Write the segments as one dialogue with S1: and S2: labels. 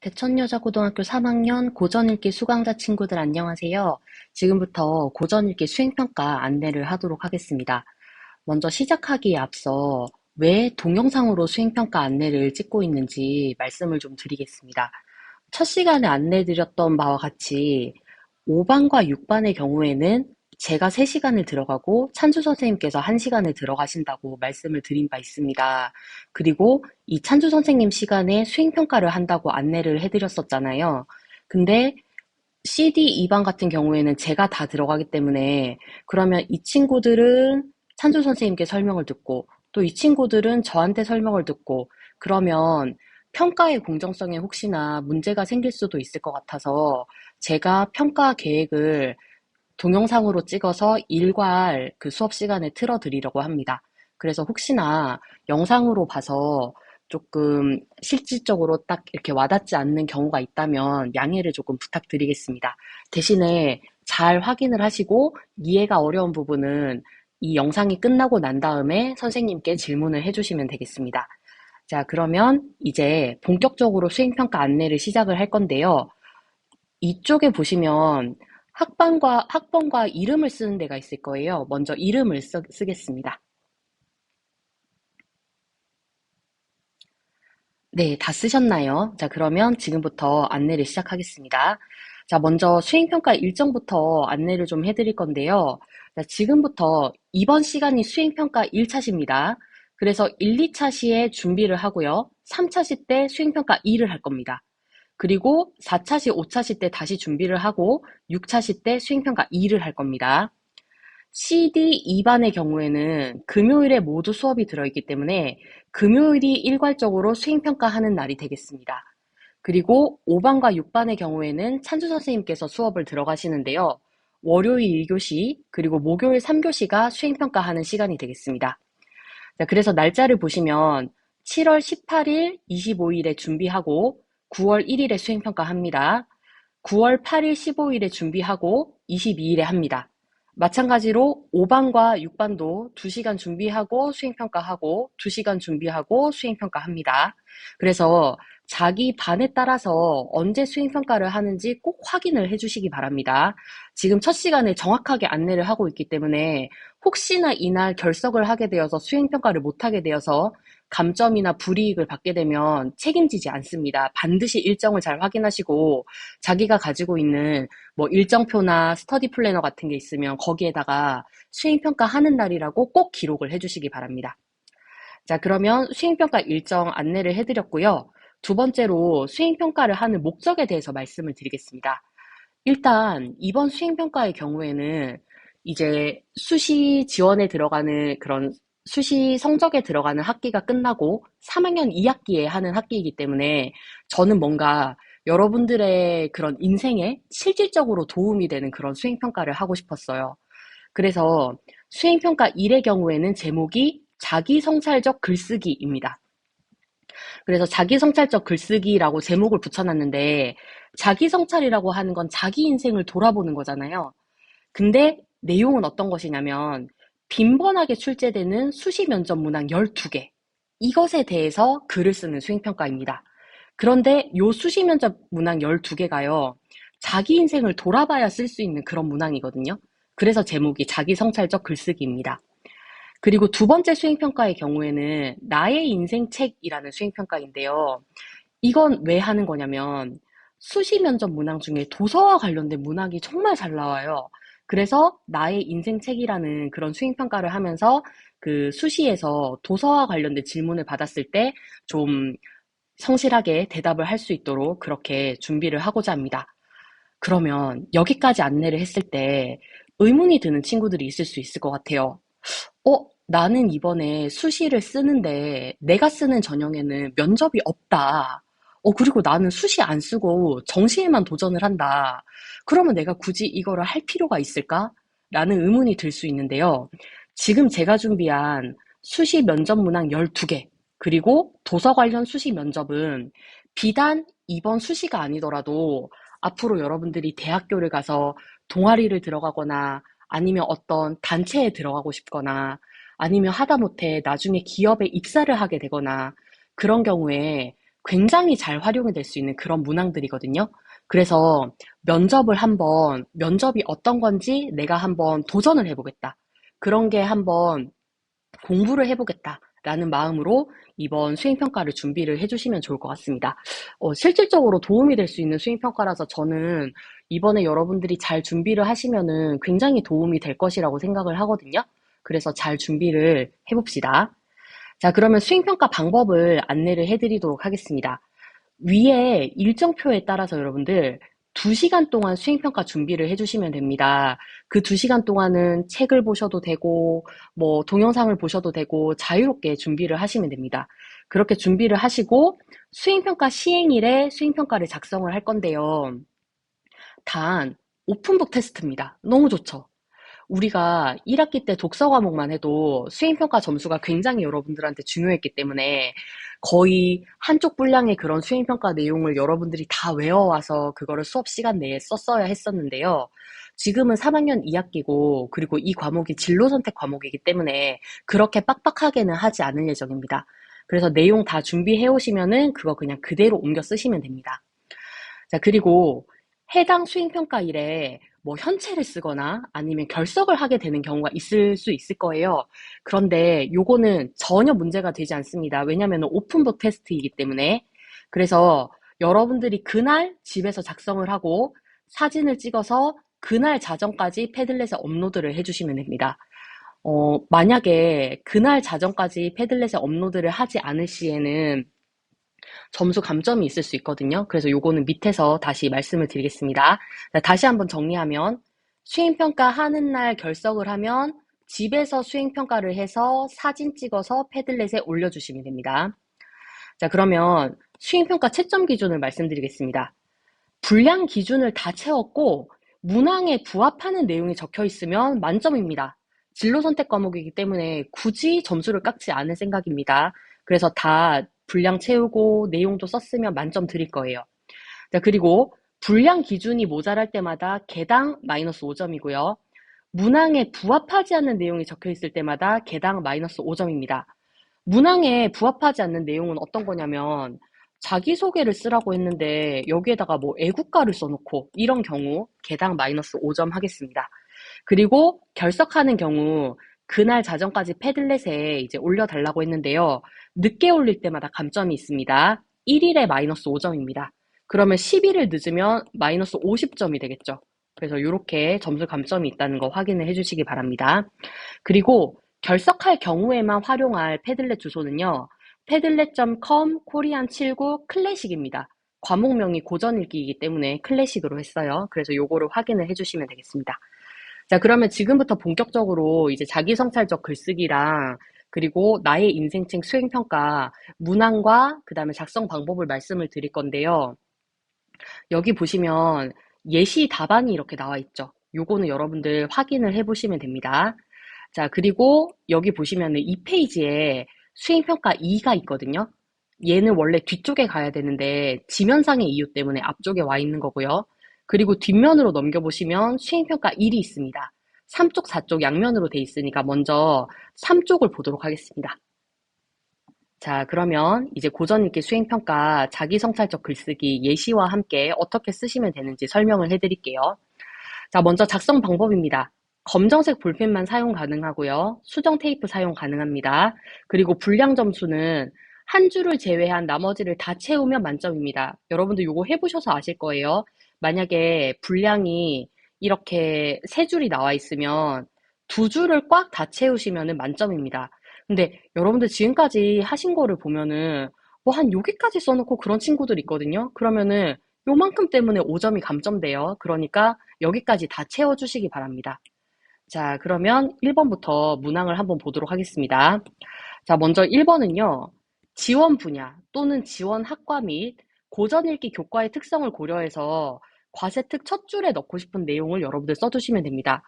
S1: 대천여자고등학교 3학년 고전읽기 수강자 친구들 안녕하세요. 지금부터 고전읽기 수행평가 안내를 하도록 하겠습니다. 먼저 시작하기에 앞서 왜 동영상으로 수행평가 안내를 찍고 있는지 말씀을 좀 드리겠습니다. 첫 시간에 안내드렸던 바와 같이 5반과 6반의 경우에는 제가 3시간을 들어가고 찬주 선생님께서 1시간을 들어가신다고 말씀을 드린 바 있습니다. 그리고 이 찬주 선생님 시간에 수행평가를 한다고 안내를 해드렸었잖아요. 근데 CD 2반 같은 경우에는 제가 다 들어가기 때문에 그러면 이 친구들은 찬조 선생님께 설명을 듣고 또 이 친구들은 저한테 설명을 듣고 그러면 평가의 공정성에 혹시나 문제가 생길 수도 있을 것 같아서 제가 평가 계획을 동영상으로 찍어서 일괄 그 수업 시간에 틀어드리려고 합니다. 그래서 혹시나 영상으로 봐서 조금 실질적으로 딱 이렇게 와닿지 않는 경우가 있다면 양해를 조금 부탁드리겠습니다. 대신에 잘 확인을 하시고 이해가 어려운 부분은 이 영상이 끝나고 난 다음에 선생님께 질문을 해주시면 되겠습니다. 자, 그러면 이제 본격적으로 수행평가 안내를 시작을 할 건데요. 이쪽에 보시면 학번과 이름을 쓰는 데가 있을 거예요. 먼저 이름을 쓰겠습니다. 네, 다 쓰셨나요? 자, 그러면 지금부터 안내를 시작하겠습니다. 자, 먼저 수행평가 일정부터 안내를 좀 해드릴 건데요. 자, 지금부터 이번 시간이 수행평가 1차시입니다. 그래서 1, 2차 시에 준비를 하고요. 3차 시 때 수행평가 2를 할 겁니다. 그리고 4차 시, 5차 시 때 다시 준비를 하고 6차 시 때 수행평가 2를 할 겁니다. CD 2반의 경우에는 금요일에 모두 수업이 들어있기 때문에 금요일이 일괄적으로 수행평가하는 날이 되겠습니다. 그리고 5반과 6반의 경우에는 찬주 선생님께서 수업을 들어가시는데요. 월요일 1교시 그리고 목요일 3교시가 수행평가하는 시간이 되겠습니다. 자, 그래서 날짜를 보시면 7월 18일, 25일에 준비하고 9월 1일에 수행평가합니다. 9월 8일, 15일에 준비하고 22일에 합니다. 마찬가지로 5반과 6반도 2시간 준비하고 수행평가하고 2시간 준비하고 수행평가합니다. 그래서 자기 반에 따라서 언제 수행평가를 하는지 꼭 확인을 해주시기 바랍니다. 지금 첫 시간에 정확하게 안내를 하고 있기 때문에 혹시나 이날 결석을 하게 되어서 수행평가를 못하게 되어서 감점이나 불이익을 받게 되면 책임지지 않습니다. 반드시 일정을 잘 확인하시고 자기가 가지고 있는 뭐 일정표나 스터디 플래너 같은 게 있으면 거기에다가 수행평가 하는 날이라고 꼭 기록을 해주시기 바랍니다. 자, 그러면 수행평가 일정 안내를 해드렸고요. 두 번째로 수행평가를 하는 목적에 대해서 말씀을 드리겠습니다. 일단 이번 수행평가의 경우에는 이제 수시 지원에 들어가는 그런 수시 성적에 들어가는 학기가 끝나고 3학년 2학기에 하는 학기이기 때문에 저는 뭔가 여러분들의 그런 인생에 실질적으로 도움이 되는 그런 수행평가를 하고 싶었어요. 그래서 수행평가 1의 경우에는 제목이 자기성찰적 글쓰기입니다. 그래서 자기성찰적 글쓰기라고 제목을 붙여놨는데 자기성찰이라고 하는 건 자기 인생을 돌아보는 거잖아요. 근데 내용은 어떤 것이냐면 빈번하게 출제되는 수시 면접 문항 12개 이것에 대해서 글을 쓰는 수행평가입니다. 그런데 요 수시 면접 문항 12개가요. 자기 인생을 돌아봐야 쓸 수 있는 그런 문항이거든요. 그래서 제목이 자기성찰적 글쓰기입니다. 그리고 두 번째 수행평가의 경우에는 나의 인생책이라는 수행평가인데요. 이건 왜 하는 거냐면 수시 면접 문항 중에 도서와 관련된 문항이 정말 잘 나와요. 그래서 나의 인생책이라는 그런 수행평가를 하면서 그 수시에서 도서와 관련된 질문을 받았을 때 좀 성실하게 대답을 할 수 있도록 그렇게 준비를 하고자 합니다. 그러면 여기까지 안내를 했을 때 의문이 드는 친구들이 있을 수 있을 것 같아요. 나는 이번에 수시를 쓰는데 내가 쓰는 전형에는 면접이 없다. 그리고 나는 수시 안 쓰고 정시에만 도전을 한다. 그러면 내가 굳이 이거를 할 필요가 있을까? 라는 의문이 들 수 있는데요. 지금 제가 준비한 수시 면접 문항 12개, 그리고 도서 관련 수시 면접은 비단 이번 수시가 아니더라도 앞으로 여러분들이 대학교를 가서 동아리를 들어가거나 아니면 어떤 단체에 들어가고 싶거나 아니면 하다못해 나중에 기업에 입사를 하게 되거나 그런 경우에 굉장히 잘 활용이 될 수 있는 그런 문항들이거든요. 그래서 면접이 어떤 건지 내가 한번 도전을 해보겠다. 그런 게 한번 공부를 해보겠다라는 마음으로 이번 수행평가를 준비를 해주시면 좋을 것 같습니다. 실질적으로 도움이 될 수 있는 수행평가라서 저는 이번에 여러분들이 잘 준비를 하시면은 굉장히 도움이 될 것이라고 생각을 하거든요. 그래서 잘 준비를 해봅시다. 자, 그러면 수행평가 방법을 안내를 해드리도록 하겠습니다. 위에 일정표에 따라서 여러분들 2시간 동안 수행평가 준비를 해주시면 됩니다. 그 2시간 동안은 책을 보셔도 되고, 뭐, 동영상을 보셔도 되고, 자유롭게 준비를 하시면 됩니다. 그렇게 준비를 하시고, 수행평가 시행일에 수행평가를 작성을 할 건데요. 단, 오픈북 테스트입니다. 너무 좋죠? 우리가 1학기 때 독서 과목만 해도 수행평가 점수가 굉장히 여러분들한테 중요했기 때문에 거의 한쪽 분량의 그런 수행평가 내용을 여러분들이 다 외워와서 그거를 수업 시간 내에 썼어야 했었는데요. 지금은 3학년 2학기고 그리고 이 과목이 진로 선택 과목이기 때문에 그렇게 빡빡하게는 하지 않을 예정입니다. 그래서 내용 다 준비해 오시면은 그거 그냥 그대로 옮겨 쓰시면 됩니다. 자, 그리고 해당 수행평가일에 뭐 현체를 쓰거나 아니면 결석을 하게 되는 경우가 있을 수 있을 거예요. 그런데 요거는 전혀 문제가 되지 않습니다. 왜냐하면 오픈북 테스트이기 때문에. 그래서 여러분들이 그날 집에서 작성을 하고 사진을 찍어서 그날 자정까지 패들렛에 업로드를 해주시면 됩니다. 만약에 그날 자정까지 패들렛에 업로드를 하지 않을 시에는 점수 감점이 있을 수 있거든요. 그래서 요거는 밑에서 다시 말씀을 드리겠습니다. 자, 다시 한번 정리하면 수행평가 하는 날 결석을 하면 집에서 수행평가를 해서 사진 찍어서 패들렛에 올려주시면 됩니다. 자, 그러면 수행평가 채점 기준을 말씀드리겠습니다. 분량 기준을 다 채웠고 문항에 부합하는 내용이 적혀 있으면 만점입니다. 진로 선택 과목이기 때문에 굳이 점수를 깎지 않을 생각입니다. 그래서 다 분량 채우고 내용도 썼으면 만점 드릴 거예요. 자, 그리고 분량 기준이 모자랄 때마다 개당 마이너스 5점이고요. 문항에 부합하지 않는 내용이 적혀 있을 때마다 개당 마이너스 5점입니다. 문항에 부합하지 않는 내용은 어떤 거냐면 자기소개를 쓰라고 했는데 여기에다가 뭐 애국가를 써놓고 이런 경우 개당 마이너스 5점 하겠습니다. 그리고 결석하는 경우 그날 자정까지 패들렛에 이제 올려달라고 했는데요. 늦게 올릴 때마다 감점이 있습니다. 1일에 마이너스 5점입니다. 그러면 10일을 늦으면 마이너스 50점이 되겠죠. 그래서 이렇게 점수 감점이 있다는 거 확인을 해주시기 바랍니다. 그리고 결석할 경우에만 활용할 패들렛 주소는요. padlet.com korean79 클래식입니다. 과목명이 고전 읽기이기 때문에 클래식으로 했어요. 그래서 요거를 확인을 해주시면 되겠습니다. 자, 그러면 지금부터 본격적으로 이제 자기성찰적 글쓰기랑 그리고 나의 인생책 수행평가 문항과 그 다음에 작성 방법을 말씀을 드릴 건데요. 여기 보시면 예시 답안이 이렇게 나와 있죠. 요거는 여러분들 확인을 해보시면 됩니다. 자, 그리고 여기 보시면은 이 페이지에 수행평가 2가 있거든요. 얘는 원래 뒤쪽에 가야 되는데 지면상의 이유 때문에 앞쪽에 와 있는 거고요. 그리고 뒷면으로 넘겨보시면 수행평가 1이 있습니다. 3쪽, 4쪽 양면으로 돼 있으니까 먼저 3쪽을 보도록 하겠습니다. 자, 그러면 이제 고전읽기 수행평가 자기성찰적 글쓰기 예시와 함께 어떻게 쓰시면 되는지 설명을 해드릴게요. 자, 먼저 작성 방법입니다. 검정색 볼펜만 사용 가능하고요. 수정 테이프 사용 가능합니다. 그리고 분량 점수는 한 줄을 제외한 나머지를 다 채우면 만점입니다. 여러분들 이거 해보셔서 아실 거예요. 만약에 분량이 이렇게 세 줄이 나와 있으면 두 줄을 꽉 다 채우시면 만점입니다. 근데 여러분들 지금까지 하신 거를 보면은 뭐 한 여기까지 써놓고 그런 친구들 있거든요. 그러면은 요만큼 때문에 5점이 감점돼요. 그러니까 여기까지 다 채워주시기 바랍니다. 자, 그러면 1번부터 문항을 한번 보도록 하겠습니다. 자, 먼저 1번은요. 지원 분야 또는 지원 학과 및 고전 읽기 교과의 특성을 고려해서 과세특 첫 줄에 넣고 싶은 내용을 여러분들 써주시면 됩니다.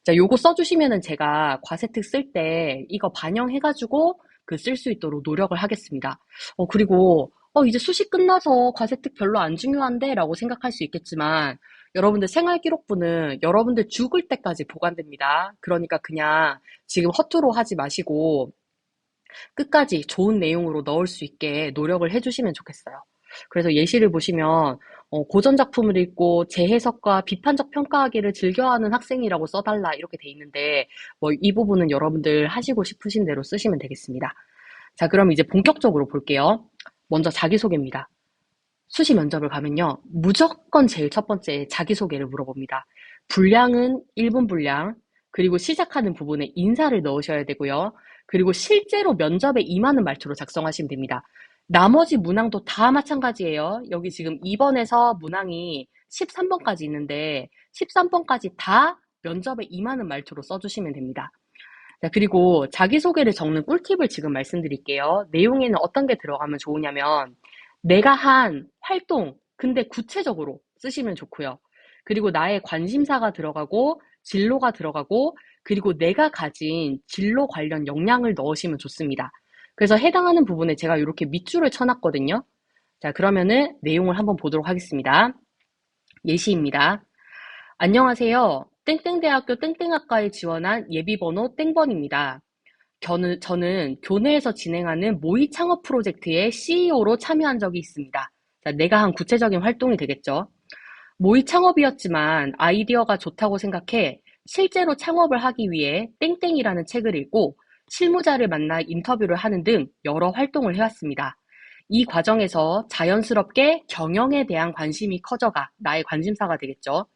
S1: 자, 요거 써주시면은 제가 과세특 쓸 때 이거 반영해가지고 그 쓸 수 있도록 노력을 하겠습니다. 그리고 이제 수시 끝나서 과세특 별로 안 중요한데? 라고 생각할 수 있겠지만 여러분들 생활기록부는 여러분들 죽을 때까지 보관됩니다. 그러니까 그냥 지금 허투루 하지 마시고 끝까지 좋은 내용으로 넣을 수 있게 노력을 해주시면 좋겠어요. 그래서 예시를 보시면 고전 작품을 읽고 재해석과 비판적 평가하기를 즐겨하는 학생이라고 써달라 이렇게 돼 있는데 뭐 이 부분은 여러분들 하시고 싶으신 대로 쓰시면 되겠습니다. 자, 그럼 이제 본격적으로 볼게요. 먼저 자기소개입니다. 수시 면접을 가면요, 무조건 제일 첫 번째 자기소개를 물어봅니다. 분량은 1분 분량, 그리고 시작하는 부분에 인사를 넣으셔야 되고요. 그리고 실제로 면접에 임하는 말투로 작성하시면 됩니다. 나머지 문항도 다 마찬가지예요. 여기 지금 2번에서 문항이 13번까지 있는데 13번까지 다 면접에 임하는 말투로 써주시면 됩니다. 자, 그리고 자기소개를 적는 꿀팁을 지금 말씀드릴게요. 내용에는 어떤 게 들어가면 좋으냐면 내가 한 활동, 근데 구체적으로 쓰시면 좋고요. 그리고 나의 관심사가 들어가고 진로가 들어가고 그리고 내가 가진 진로 관련 역량을 넣으시면 좋습니다. 그래서 해당하는 부분에 제가 이렇게 밑줄을 쳐놨거든요. 자, 그러면은 내용을 한번 보도록 하겠습니다. 예시입니다. 안녕하세요. 땡땡대학교 땡땡학과에 지원한 예비번호 땡번입니다. 저는 교내에서 진행하는 모의 창업 프로젝트의 CEO로 참여한 적이 있습니다. 자, 내가 한 구체적인 활동이 되겠죠. 모의 창업이었지만 아이디어가 좋다고 생각해 실제로 창업을 하기 위해 땡땡이라는 책을 읽고 실무자를 만나 인터뷰를 하는 등 여러 활동을 해왔습니다. 이 과정에서 자연스럽게 경영에 대한 관심이 커져가 나의 관심사가 되겠죠.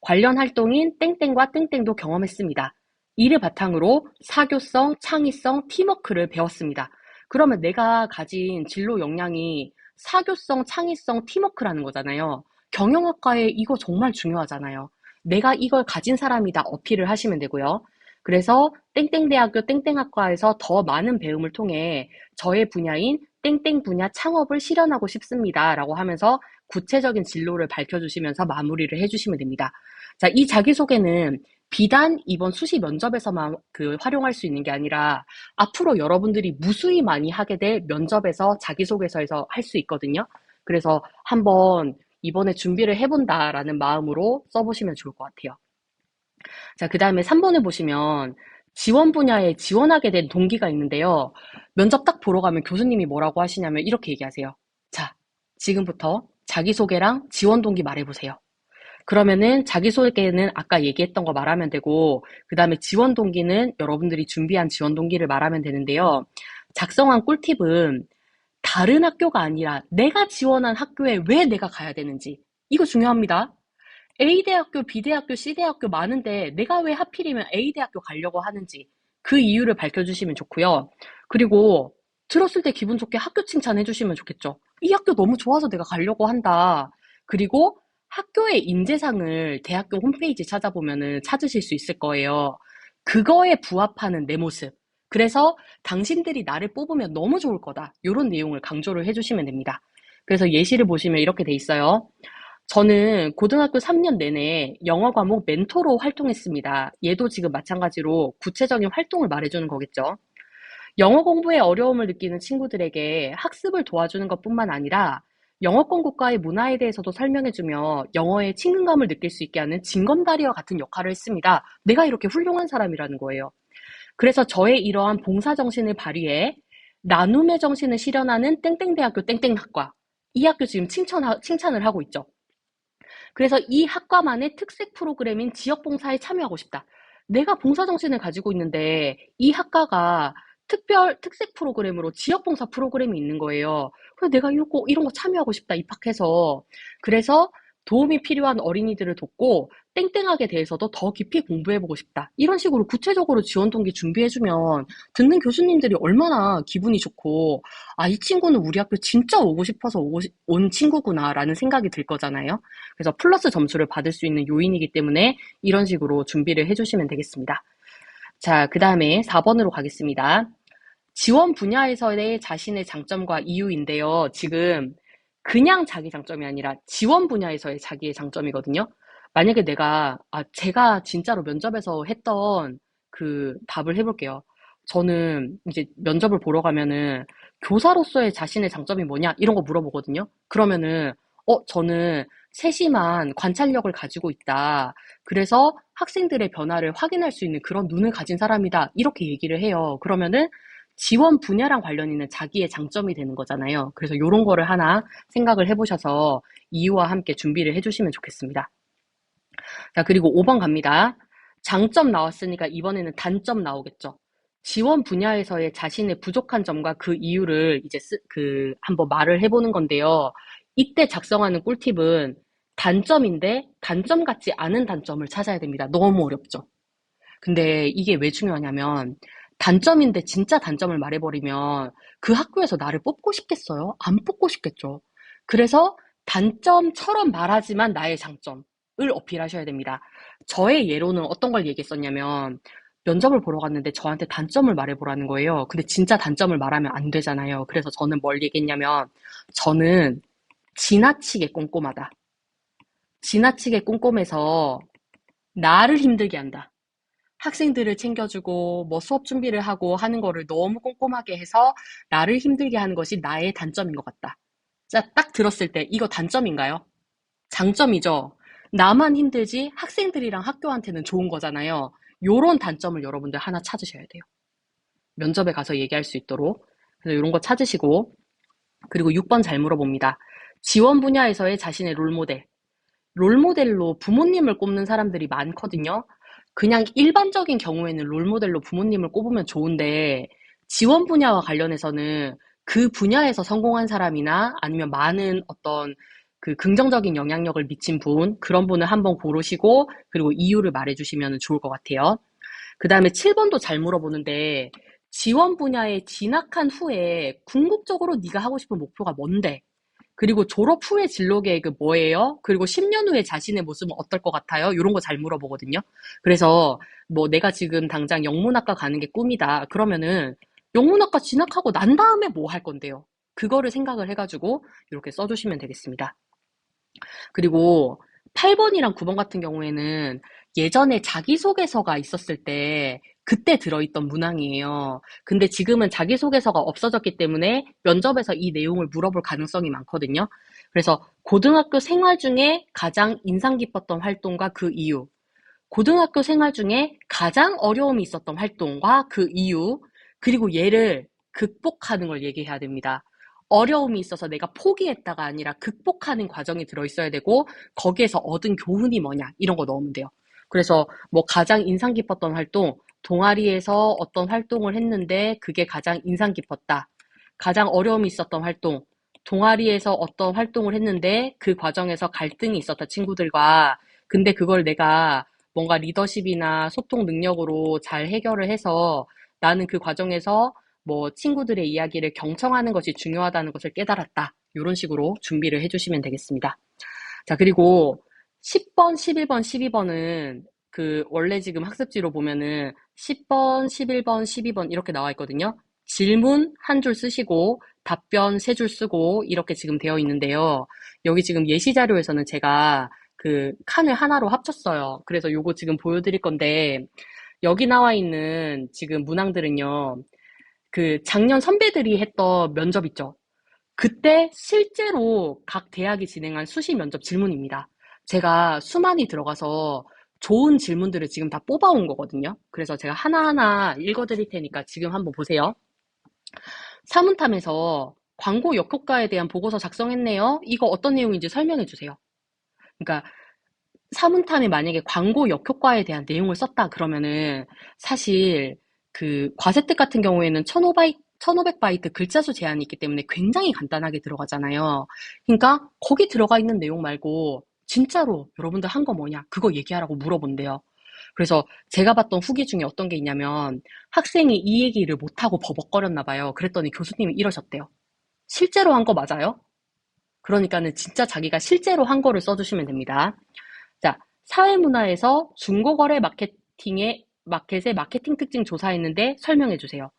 S1: 관련 활동인 땡땡과 땡땡도 경험했습니다. 이를 바탕으로 사교성, 창의성, 팀워크를 배웠습니다. 그러면 내가 가진 진로 역량이 사교성, 창의성, 팀워크라는 거잖아요. 경영학과에 이거 정말 중요하잖아요. 내가 이걸 가진 사람이다 어필을 하시면 되고요. 그래서 땡땡대학교 땡땡학과에서 더 많은 배움을 통해 저의 분야인 땡땡 분야 창업을 실현하고 싶습니다. 라고 하면서 구체적인 진로를 밝혀주시면서 마무리를 해주시면 됩니다. 자, 이 자기소개는 비단 이번 수시 면접에서만 활용할 수 있는 게 아니라 앞으로 여러분들이 무수히 많이 하게 될 면접에서 자기소개서에서 할 수 있거든요. 그래서 한번 이번에 준비를 해본다라는 마음으로 써보시면 좋을 것 같아요. 자, 그 다음에 3번을 보시면 지원 분야에 지원하게 된 동기가 있는데요. 면접 딱 보러 가면 교수님이 뭐라고 하시냐면 이렇게 얘기하세요. 자, 지금부터 자기소개랑 지원 동기 말해보세요. 그러면은 자기소개는 아까 얘기했던 거 말하면 되고 그 다음에 지원 동기는 여러분들이 준비한 지원 동기를 말하면 되는데요. 작성한 꿀팁은 다른 학교가 아니라 내가 지원한 학교에 왜 내가 가야 되는지 이거 중요합니다. A대학교, B대학교, C대학교 많은데 내가 왜 하필이면 A대학교 가려고 하는지 그 이유를 밝혀주시면 좋고요. 그리고 들었을 때 기분 좋게 학교 칭찬해 주시면 좋겠죠. 이 학교 너무 좋아서 내가 가려고 한다. 그리고 학교의 인재상을 대학교 홈페이지 찾아보면은 찾으실 수 있을 거예요. 그거에 부합하는 내 모습. 그래서 당신들이 나를 뽑으면 너무 좋을 거다. 이런 내용을 강조를 해주시면 됩니다. 그래서 예시를 보시면 이렇게 돼 있어요. 저는 고등학교 3년 내내 영어 과목 멘토로 활동했습니다. 얘도 지금 마찬가지로 구체적인 활동을 말해주는 거겠죠. 영어 공부에 어려움을 느끼는 친구들에게 학습을 도와주는 것뿐만 아니라 영어권 국가의 문화에 대해서도 설명해주며 영어에 친근감을 느낄 수 있게 하는 징검다리와 같은 역할을 했습니다. 내가 이렇게 훌륭한 사람이라는 거예요. 그래서 저의 이러한 봉사정신을 발휘해 나눔의 정신을 실현하는 땡땡대학교 땡땡학과. 이 학교 지금 칭찬을 하고 있죠. 그래서 이 학과만의 특색 프로그램인 지역봉사에 참여하고 싶다. 내가 봉사정신을 가지고 있는데 이 학과가 특색 프로그램으로 지역봉사 프로그램이 있는 거예요. 그래서 내가 이런 거 참여하고 싶다, 입학해서. 그래서 도움이 필요한 어린이들을 돕고 땡땡학에 대해서도 더 깊이 공부해보고 싶다. 이런 식으로 구체적으로 지원 동기 준비해주면 듣는 교수님들이 얼마나 기분이 좋고 이 친구는 우리 학교 진짜 오고 싶어서 온 친구구나라는 생각이 들 거잖아요. 그래서 플러스 점수를 받을 수 있는 요인이기 때문에 이런 식으로 준비를 해주시면 되겠습니다. 자, 그 다음에 4번으로 가겠습니다. 지원 분야에서의 자신의 장점과 이유인데요. 지금 그냥 자기 장점이 아니라 지원 분야에서의 자기의 장점이거든요. 만약에 제가 진짜로 면접에서 했던 그 답을 해볼게요. 저는 이제 면접을 보러 가면은 교사로서의 자신의 장점이 뭐냐? 이런 거 물어보거든요. 그러면은, 저는 세심한 관찰력을 가지고 있다. 그래서 학생들의 변화를 확인할 수 있는 그런 눈을 가진 사람이다. 이렇게 얘기를 해요. 그러면은 지원 분야랑 관련 있는 자기의 장점이 되는 거잖아요. 그래서 요런 거를 하나 생각을 해보셔서 이유와 함께 준비를 해주시면 좋겠습니다. 자, 그리고 5번 갑니다. 장점 나왔으니까 이번에는 단점 나오겠죠. 지원 분야에서의 자신의 부족한 점과 그 이유를 이제 한번 말을 해보는 건데요. 이때 작성하는 꿀팁은 단점인데 단점 같지 않은 단점을 찾아야 됩니다. 너무 어렵죠. 근데 이게 왜 중요하냐면 단점인데 진짜 단점을 말해버리면 그 학교에서 나를 뽑고 싶겠어요? 안 뽑고 싶겠죠. 그래서 단점처럼 말하지만 나의 장점을 어필하셔야 됩니다. 저의 예로는 어떤 걸 얘기했었냐면 면접을 보러 갔는데 저한테 단점을 말해보라는 거예요. 근데 진짜 단점을 말하면 안 되잖아요. 그래서 저는 뭘 얘기했냐면 저는 지나치게 꼼꼼하다. 지나치게 꼼꼼해서 나를 힘들게 한다. 학생들을 챙겨주고 뭐 수업 준비를 하고 하는 거를 너무 꼼꼼하게 해서 나를 힘들게 하는 것이 나의 단점인 것 같다. 자, 딱 들었을 때 이거 단점인가요? 장점이죠. 나만 힘들지 학생들이랑 학교한테는 좋은 거잖아요. 요런 단점을 여러분들 하나 찾으셔야 돼요. 면접에 가서 얘기할 수 있도록. 그래서 이런 거 찾으시고, 그리고 6번 잘 물어봅니다. 지원 분야에서의 자신의 롤모델. 롤모델로 부모님을 꼽는 사람들이 많거든요. 그냥 일반적인 경우에는 롤모델로 부모님을 꼽으면 좋은데 지원 분야와 관련해서는 그 분야에서 성공한 사람이나 아니면 많은 어떤 그 긍정적인 영향력을 미친 분, 그런 분을 한번 고르시고 그리고 이유를 말해주시면 좋을 것 같아요. 그 다음에 7번도 잘 물어보는데 지원 분야에 진학한 후에 궁극적으로 네가 하고 싶은 목표가 뭔데? 그리고 졸업 후의 진로 계획은 뭐예요? 그리고 10년 후에 자신의 모습은 어떨 것 같아요? 이런 거 잘 물어보거든요. 그래서 뭐 내가 지금 당장 영문학과 가는 게 꿈이다. 그러면은 영문학과 진학하고 난 다음에 뭐 할 건데요? 그거를 생각을 해가지고 이렇게 써주시면 되겠습니다. 그리고 8번이랑 9번 같은 경우에는 예전에 자기소개서가 있었을 때 그때 들어있던 문항이에요. 근데 지금은 자기소개서가 없어졌기 때문에 면접에서 이 내용을 물어볼 가능성이 많거든요. 그래서 고등학교 생활 중에 가장 인상 깊었던 활동과 그 이유, 고등학교 생활 중에 가장 어려움이 있었던 활동과 그 이유, 그리고 얘를 극복하는 걸 얘기해야 됩니다. 어려움이 있어서 내가 포기했다가 아니라 극복하는 과정이 들어있어야 되고 거기에서 얻은 교훈이 뭐냐 이런 거 넣으면 돼요. 그래서 뭐 가장 인상 깊었던 활동, 동아리에서 어떤 활동을 했는데 그게 가장 인상 깊었다. 가장 어려움이 있었던 활동, 동아리에서 어떤 활동을 했는데 그 과정에서 갈등이 있었다 친구들과. 근데 그걸 내가 뭔가 리더십이나 소통 능력으로 잘 해결을 해서 나는 그 과정에서 뭐 친구들의 이야기를 경청하는 것이 중요하다는 것을 깨달았다. 이런 식으로 준비를 해주시면 되겠습니다. 자, 그리고 10번, 11번, 12번은 그 원래 지금 학습지로 보면은 10번, 11번, 12번 이렇게 나와 있거든요. 질문 한 줄 쓰시고 답변 세 줄 쓰고 이렇게 지금 되어 있는데요. 여기 지금 예시 자료에서는 제가 그 칸을 하나로 합쳤어요. 그래서 요거 지금 보여드릴 건데 여기 나와 있는 지금 문항들은요. 그 작년 선배들이 했던 면접 있죠. 그때 실제로 각 대학이 진행한 수시 면접 질문입니다. 제가 수만이 들어가서 좋은 질문들을 지금 다 뽑아온 거거든요. 그래서 제가 하나하나 읽어드릴 테니까 지금 한번 보세요. 사문탐에서 광고 역효과에 대한 보고서 작성했네요. 이거 어떤 내용인지 설명해 주세요. 그러니까 사문탐에 만약에 광고 역효과에 대한 내용을 썼다 그러면은 사실 그 과세특 같은 경우에는 1500바이트 글자 수 제한이 있기 때문에 굉장히 간단하게 들어가잖아요. 그러니까 거기 들어가 있는 내용 말고 진짜로 여러분들 한 거 뭐냐 그거 얘기하라고 물어본대요. 그래서 제가 봤던 후기 중에 어떤 게 있냐면 학생이 이 얘기를 못하고 버벅거렸나 봐요. 그랬더니 교수님이 이러셨대요. 실제로 한 거 맞아요? 그러니까는 진짜 자기가 실제로 한 거를 써주시면 됩니다. 자, 사회문화에서 중고거래 마켓의 마케팅 특징 조사했는데 설명해 주세요.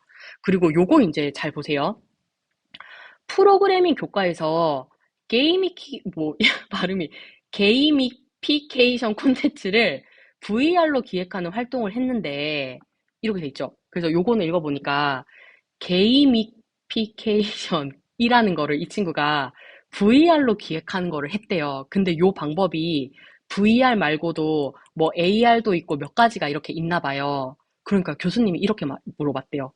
S1: 그리고 요거 이제 잘 보세요. 프로그래밍 교과에서 발음이, 게이미피케이션 콘텐츠를 VR로 기획하는 활동을 했는데, 이렇게 돼 있죠. 그래서 요거는 읽어보니까, 게이미피케이션이라는 거를 이 친구가 VR로 기획하는 거를 했대요. 근데 요 방법이 VR 말고도 뭐 AR도 있고 몇 가지가 이렇게 있나 봐요. 그러니까 교수님이 이렇게 물어봤대요.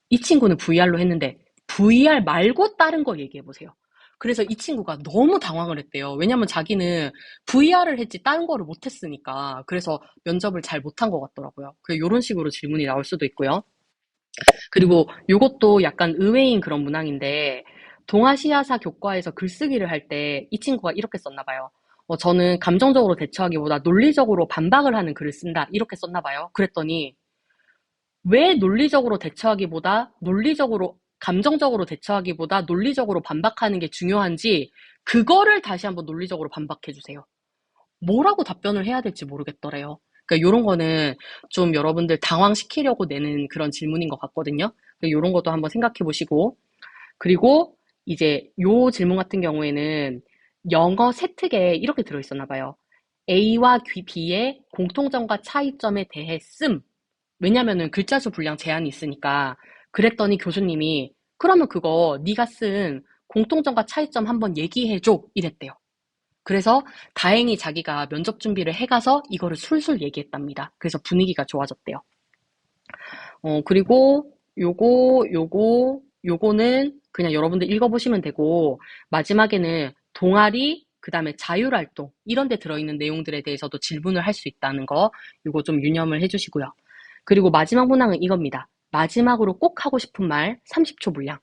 S1: 이 친구는 VR로 했는데 VR 말고 다른 거 얘기해 보세요. 그래서 이 친구가 너무 당황을 했대요. 왜냐면 자기는 VR을 했지 다른 거를 못 했으니까. 그래서 면접을 잘 못한 것 같더라고요. 이런 식으로 질문이 나올 수도 있고요. 그리고 요것도 약간 의외인 그런 문항인데, 동아시아사 교과에서 글쓰기를 할 때 이 친구가 이렇게 썼나 봐요. 저는 감정적으로 대처하기보다 논리적으로 반박을 하는 글을 쓴다. 이렇게 썼나 봐요. 그랬더니 왜 감정적으로 대처하기보다 논리적으로 반박하는 게 중요한지 그거를 다시 한번 논리적으로 반박해 주세요. 뭐라고 답변을 해야 될지 모르겠더래요. 그러니까 요런 거는 좀 여러분들 당황시키려고 내는 그런 질문인 것 같거든요. 요런 것도 한번 생각해 보시고, 그리고 이제 요 질문 같은 경우에는 영어 세특에 이렇게 들어있었나 봐요. A와 B의 공통점과 차이점에 대해 씀. 왜냐면은 글자 수 분량 제한이 있으니까. 그랬더니 교수님이 그러면 그거 네가 쓴 공통점과 차이점 한번 얘기해줘 이랬대요. 그래서 다행히 자기가 면접 준비를 해가서 이거를 술술 얘기했답니다. 그래서 분위기가 좋아졌대요. 그리고 요거는 그냥 여러분들 읽어보시면 되고, 마지막에는 동아리, 그 다음에 자율활동, 이런 데 들어있는 내용들에 대해서도 질문을 할 수 있다는 거, 요거 좀 유념을 해주시고요. 그리고 마지막 문항은 이겁니다. 마지막으로 꼭 하고 싶은 말 30초 분량.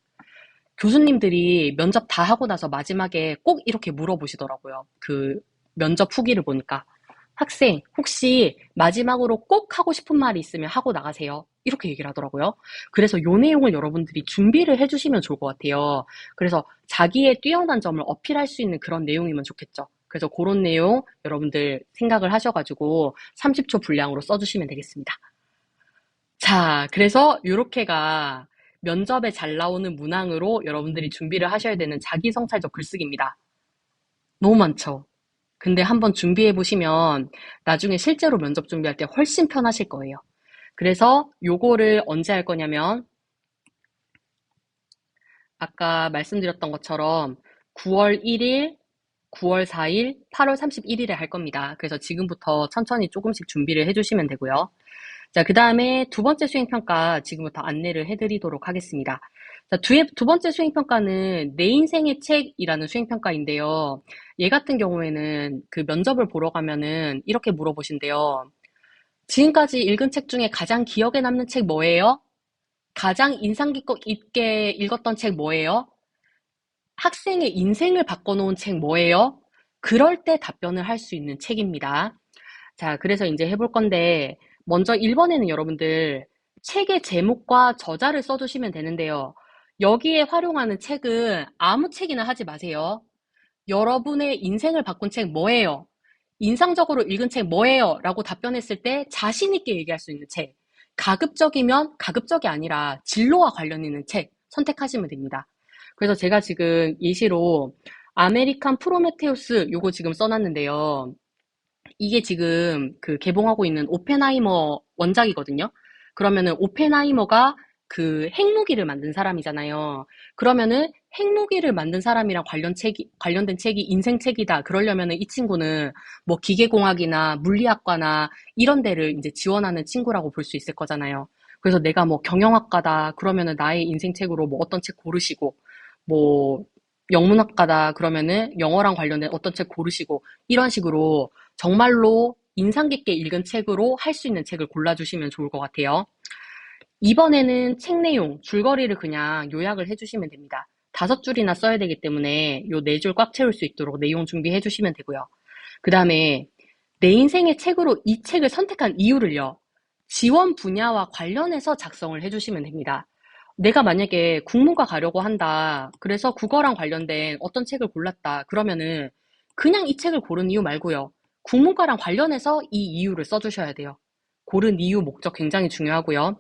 S1: 교수님들이 면접 다 하고 나서 마지막에 꼭 이렇게 물어보시더라고요. 그 면접 후기를 보니까. 학생, 혹시 마지막으로 꼭 하고 싶은 말이 있으면 하고 나가세요. 이렇게 얘기를 하더라고요. 그래서 요 내용을 여러분들이 준비를 해주시면 좋을 것 같아요. 그래서 자기의 뛰어난 점을 어필할 수 있는 그런 내용이면 좋겠죠. 그래서 그런 내용 여러분들 생각을 하셔가지고 30초 분량으로 써주시면 되겠습니다. 자, 그래서 요렇게가 면접에 잘 나오는 문항으로 여러분들이 준비를 하셔야 되는 자기성찰적 글쓰기입니다. 너무 많죠? 근데 한번 준비해 보시면 나중에 실제로 면접 준비할 때 훨씬 편하실 거예요. 그래서 요거를 언제 할 거냐면 아까 말씀드렸던 것처럼 9월 1일, 9월 4일, 8월 31일에 할 겁니다. 그래서 지금부터 천천히 조금씩 준비를 해주시면 되고요. 자, 그 다음에 두 번째 수행평가 지금부터 안내를 해드리도록 하겠습니다. 자, 두 번째 수행평가는 내 인생의 책이라는 수행평가인데요. 얘 같은 경우에는 그 면접을 보러 가면은 이렇게 물어보신대요. 지금까지 읽은 책 중에 가장 기억에 남는 책 뭐예요? 가장 인상 깊게 읽었던 책 뭐예요? 학생의 인생을 바꿔놓은 책 뭐예요? 그럴 때 답변을 할 수 있는 책입니다. 자, 그래서 이제 해볼 건데, 먼저 1번에는 여러분들 책의 제목과 저자를 써주시면 되는데요. 여기에 활용하는 책은 아무 책이나 하지 마세요. 여러분의 인생을 바꾼 책 뭐예요? 인상적으로 읽은 책 뭐예요? 라고 답변했을 때 자신 있게 얘기할 수 있는 책. 가급적이면 가급적이 아니라 진로와 관련 있는 책 선택하시면 됩니다. 그래서 제가 지금 예시로 아메리칸 프로메테우스 요거 지금 써놨는데요. 이게 지금 그 개봉하고 있는 오펜하이머 원작이거든요. 그러면은 오펜하이머가 그 핵무기를 만든 사람이잖아요. 그러면은 핵무기를 만든 사람이랑 관련된 책이 인생 책이다. 그러려면은 이 친구는 뭐 기계공학이나 물리학과나 이런 데를 이제 지원하는 친구라고 볼 수 있을 거잖아요. 그래서 내가 뭐 경영학과다. 그러면은 나의 인생 책으로 뭐 어떤 책 고르시고, 뭐 영문학과다. 그러면은 영어랑 관련된 어떤 책 고르시고, 이런 식으로 정말로 인상 깊게 읽은 책으로 할 수 있는 책을 골라주시면 좋을 것 같아요. 이번에는 책 내용, 줄거리를 그냥 요약을 해주시면 됩니다. 5줄이나 써야 되기 때문에 요 4줄 꽉 채울 수 있도록 내용 준비해 주시면 되고요. 그 다음에 내 인생의 책으로 이 책을 선택한 이유를요. 지원 분야와 관련해서 작성을 해주시면 됩니다. 내가 만약에 국문과 가려고 한다. 그래서 국어랑 관련된 어떤 책을 골랐다. 그러면은 그냥 이 책을 고른 이유 말고요. 국문과랑 관련해서 이 이유를 써주셔야 돼요. 고른 이유, 목적 굉장히 중요하고요.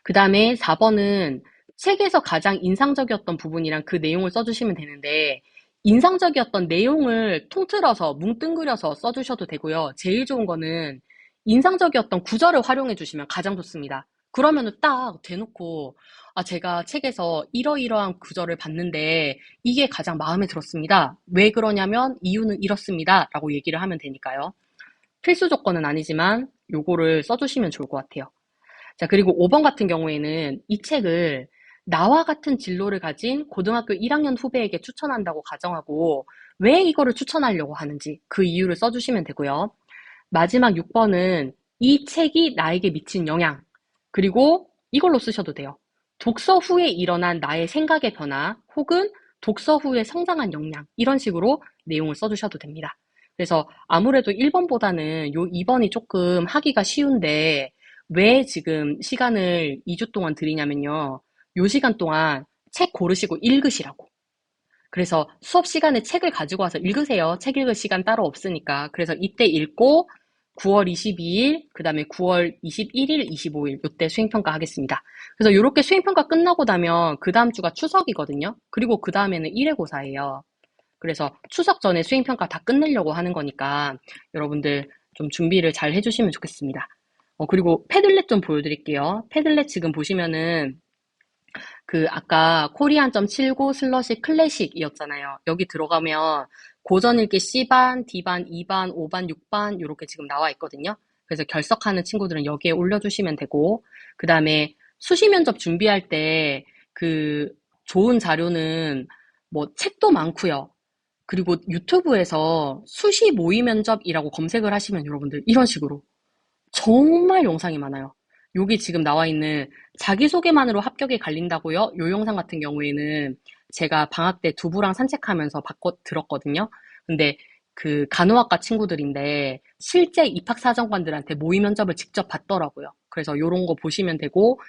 S1: 그 다음에 4번은 책에서 가장 인상적이었던 부분이랑 그 내용을 써주시면 되는데, 인상적이었던 내용을 통틀어서 뭉뚱그려서 써주셔도 되고요. 제일 좋은 거는 인상적이었던 구절을 활용해 주시면 가장 좋습니다. 그러면은 딱 대놓고, 아, 제가 책에서 이러이러한 구절을 봤는데 이게 가장 마음에 들었습니다. 왜 그러냐면 이유는 이렇습니다. 라고 얘기를 하면 되니까요. 필수 조건은 아니지만 요거를 써주시면 좋을 것 같아요. 자, 그리고 5번 같은 경우에는 이 책을 나와 같은 진로를 가진 고등학교 1학년 후배에게 추천한다고 가정하고 왜 이거를 추천하려고 하는지 그 이유를 써주시면 되고요. 마지막 6번은 이 책이 나에게 미친 영향, 그리고 이걸로 쓰셔도 돼요. 독서 후에 일어난 나의 생각의 변화, 혹은 독서 후에 성장한 역량, 이런 식으로 내용을 써주셔도 됩니다. 그래서 아무래도 1번보다는 요 2번이 조금 하기가 쉬운데 왜 지금 시간을 2주 동안 드리냐면요. 요 시간 동안 책 고르시고 읽으시라고. 그래서 수업 시간에 책을 가지고 와서 읽으세요. 책 읽을 시간 따로 없으니까. 그래서 이때 읽고 9월 22일, 그 다음에 9월 21일, 25일, 요때 수행평가 하겠습니다. 그래서 요렇게 수행평가 끝나고 나면 그 다음 주가 추석이거든요. 그리고 그 다음에는 1회고사예요. 그래서 추석 전에 수행평가 다 끝내려고 하는 거니까 여러분들 좀 준비를 잘 해주시면 좋겠습니다. 그리고 패들렛 좀 보여드릴게요. 패들렛 지금 보시면은 그 아까 코리안.79 슬러시 클래식이었잖아요. 여기 들어가면 고전 읽기 C반, D반, 2반, 5반, 6반 이렇게 지금 나와 있거든요. 그래서 결석하는 친구들은 여기에 올려주시면 되고, 그 다음에 수시 면접 준비할 때 그 좋은 자료는 뭐 책도 많고요. 그리고 유튜브에서 수시 모의 면접이라고 검색을 하시면 여러분들 이런 식으로 정말 영상이 많아요. 여기 지금 나와 있는 자기소개만으로 합격에 갈린다고요? 요 영상 같은 경우에는 제가 방학 때 두부랑 산책하면서 들었거든요. 근데 그 간호학과 친구들인데 실제 입학사정관들한테 모의 면접을 직접 봤더라고요. 그래서 요런 거 보시면 되고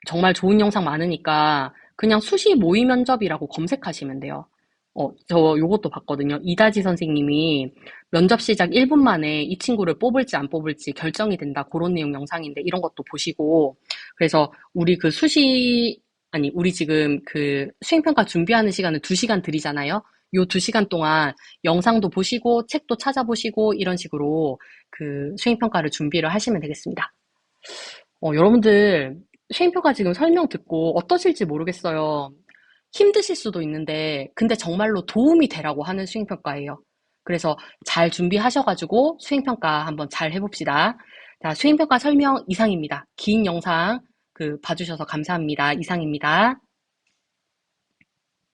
S1: 정말 좋은 영상 많으니까 그냥 수시 모의 면접이라고 검색하시면 돼요. 저 요것도 봤거든요. 이다지 선생님이 면접 시작 1분 만에 이 친구를 뽑을지 안 뽑을지 결정이 된다. 그런 내용 영상인데 이런 것도 보시고 그래서 우리 그 우리 지금 그 수행평가 준비하는 시간을 2시간 드리잖아요. 요 2시간 동안 영상도 보시고 책도 찾아보시고 이런 식으로 그 수행평가를 준비를 하시면 되겠습니다. 여러분들 수행평가 지금 설명 듣고 어떠실지 모르겠어요. 힘드실 수도 있는데 근데 정말로 도움이 되라고 하는 수행평가예요. 그래서 잘 준비하셔가지고 수행평가 한번 잘 해봅시다. 자, 수행평가 설명 이상입니다. 긴 영상 봐주셔서 감사합니다. 이상입니다.